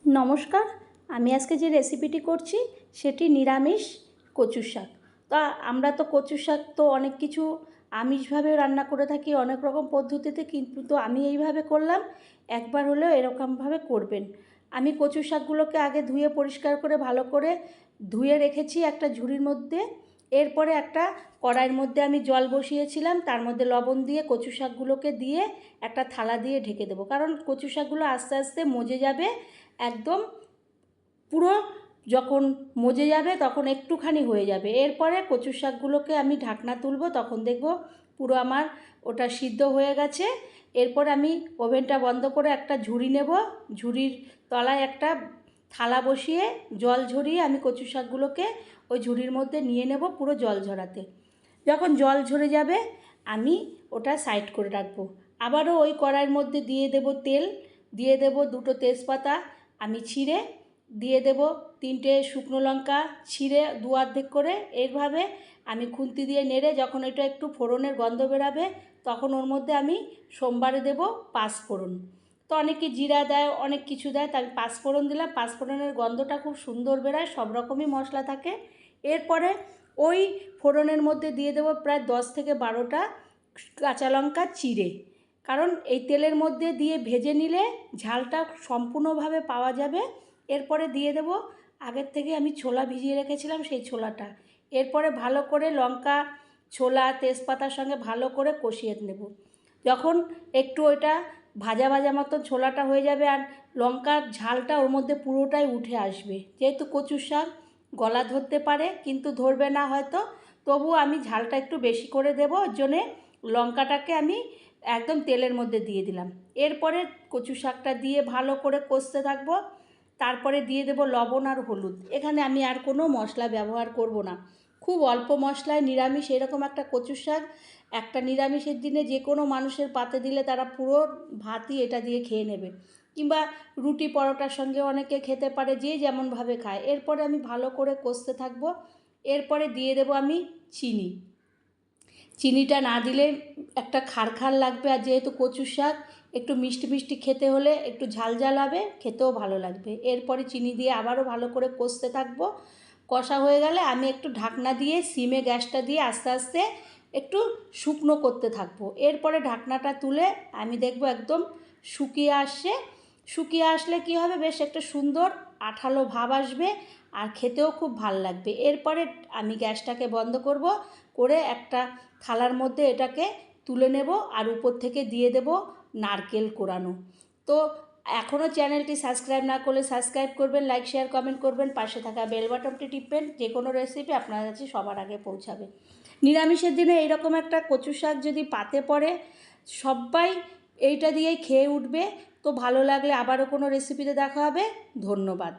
নমস্কার। আমি আজকে যে রেসিপিটি করছি সেটি নিরামিষ কচুর শাক। তা আমরা তো কচুর শাক তো অনেক কিছু আমিষভাবেও রান্না করে থাকি, অনেক রকম পদ্ধতিতে, কিন্তু তো আমি এইভাবে করলাম। একবার হলেও এরকমভাবে করবেন। আমি কচুর শাকগুলোকে আগে ধুয়ে পরিষ্কার করে ভালো করে ধুয়ে রেখেছি একটা ঝুড়ির মধ্যে। এরপরে একটা কড়াইয়ের মধ্যে আমি জল বসিয়েছিলাম, তার মধ্যে লবণ দিয়ে কচু শাকগুলোকে দিয়ে একটা থালা দিয়ে ঢেকে দেবো, কারণ কচু শাকগুলো আস্তে আস্তে মজে যাবে। একদম পুরো যখন মজে যাবে তখন একটুখানি হয়ে যাবে। এরপরে কচু শাকগুলোকে আমি ঢাকনা তুলব, তখন দেখব পুরো আমার ওটা সিদ্ধ হয়ে গেছে। এরপর আমি ওভেনটা বন্ধ করে একটা ঝুড়ি নেব, ঝুড়ির তলায় একটা থালা বসিয়ে জল ঝরিয়ে আমি কচু শাকগুলোকে ওই ঝুড়ির মধ্যে নিয়ে নেব পুরো জল ঝরাতে। যখন জল ঝরে যাবে আমি ওটা সাইড করে রাখবো। আবারও ওই কড়াইয়ের মধ্যে দিয়ে দেব তেল, দিয়ে দেব দুটো তেজপাতা আমি ছিঁড়ে, দিয়ে দেব তিনটে শুকনো লঙ্কা ছিঁড়ে দু অর্ধেক করে। এইভাবে আমি খুন্তি দিয়ে নেড়ে যখন এটা একটু ফোড়নের গন্ধ বেরাবে তখন ওর মধ্যে আমি সোমবারে দেব পাঁচফোড়ন। তো অনেকে জিরা দেয়, অনেক কিছু দেয়, তাই আমি পাঁচফোড়ন দিলাম। পাঁচফোড়নের গন্ধটা খুব সুন্দর বেরায়, সব রকমই মশলা থাকে। এরপরে ওই ফোড়নের মধ্যে দিয়ে দেবো প্রায় 10 থেকে 12টা কাঁচা লঙ্কা চিড়ে, কারণ এই তেলের মধ্যে দিয়ে ভেজে নিলে ঝালটা সম্পূর্ণভাবে পাওয়া যাবে। এরপরে দিয়ে দেব আগের থেকে আমি ছোলা ভিজিয়ে রেখেছিলাম সেই ছোলাটা। এরপরে ভালো করে লঙ্কা, ছোলা, তেজপাতার সঙ্গে ভালো করে কষিয়ে নেব। যখন একটু ওইটা ভাজা ভাজা মতো ছোলাটা হয়ে যাবে আর লঙ্কার ঝালটা ওর মধ্যে পুরোটাই উঠে আসবে, যেহেতু কচুর শাক গলা ধরতে পারে কিন্তু ধরবে না হয়তো, তবু আমি ঝালটা একটু বেশি করে দেবো, ওর জন্যে লঙ্কাটাকে আমি একদম তেলের মধ্যে দিয়ে দিলাম। এরপরে কচু শাকটা দিয়ে ভালো করে কষতে থাকবো। তারপরে দিয়ে দেব লবণ আর হলুদ। এখানে আমি আর কোনো মশলা ব্যবহার করব না, খুব অল্প মশলায় নিরামিষ এরকম একটা কচু শাক একটা নিরামিষের দিনে যে কোনো মানুষের পাতে দিলে তারা পুরো ভাতই এটা দিয়ে খেয়ে নেবে, কিংবা রুটি পরোটার সঙ্গে অনেকে খেতে পারে, যে যেমনভাবে খায়। এরপরে আমি ভালো করে কষতে থাকবো। এরপরে দিয়ে দেব আমি চিনি। চিনিটা না দিলে একটা খারখার লাগবে, আর যেহেতু কচু শাক একটু মিষ্টি মিষ্টি খেতে হলে একটু ঝাল ঝাল হবে, খেতেও ভালো লাগবে। এরপরে চিনি দিয়ে আবারও ভালো করে কষতে থাকবো। কষা হয়ে গেলে আমি একটু ঢাকনা দিয়ে সিমে গ্যাসটা দিয়ে আস্তে আস্তে একটু শুকনো করতে থাকবো। এরপরে ঢাকনাটা তুলে আমি দেখব একদম শুকিয়ে আসছে। শুকিয়ে আসলে কি হবে, বেশ একটা সুন্দর আঠালো ভাব আসবে আর খেতেও খুব ভাল লাগবে। এরপরে আমি গ্যাসটাকে বন্ধ করব, করে একটা থালার মধ্যে এটাকে তুলে নেব আর উপর থেকে দিয়ে দেব নারকেল কোরানো। তো এখনও চ্যানেলটি সাবস্ক্রাইব না করলে সাবস্ক্রাইব করবেন, লাইক শেয়ার কমেন্ট করবেন, পাশে থাকা বেল বাটনটি টিপবেন, যে কোনো রেসিপি আপনার কাছে সবার আগে পৌঁছাবে। নিরামিষের দিনে এইরকম একটা কচু শাক যদি পাতে পড়ে সবাই এইটা দিয়েই খেয়ে উঠবে। তো ভালো লাগলে আবারও কোনো রেসিপিতে দেখা হবে। ধন্যবাদ।